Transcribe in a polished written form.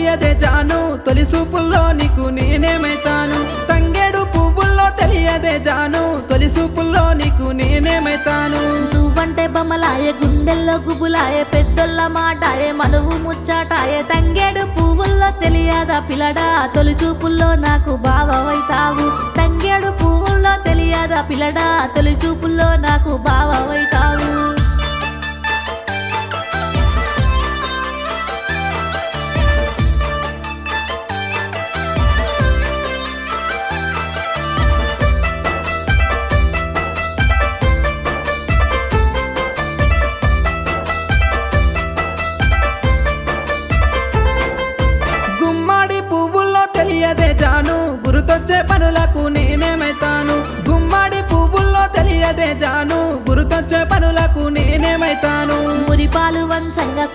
తెలియదే జాను తొలి చూపుల్లో నీకు నేనేమైతాను తంగేడు పువ్వుల్లో తెలియదే జాను తొలి చూపుల్లో నీకు నేనేమైతాను నువ్వంటే బొమ్మలాయే గుండెల్లో గుబులాయే పెద్దోళ్ళ మాటాయే మనువు ముచ్చాటాయే తంగేడు పువ్వుల్లో తెలియదా పిల్లడా తొలి చూపుల్లో నాకు బావవైతావు తంగేడు పువ్వుల్లో తెలియదా పిల్లడా తొలి చూపుల్లో నాకు బావవైతావు గుమ్మడి పువ్వుల్లో తెలియదే జాను గురుతొచ్చే పనులకు నేనేమైతాను గుమ్మడి పువ్వుల్లో తెలియదే జాను గురుతొచ్చే పనులకు నేనేమైతాను మురిపాలు వంచంగా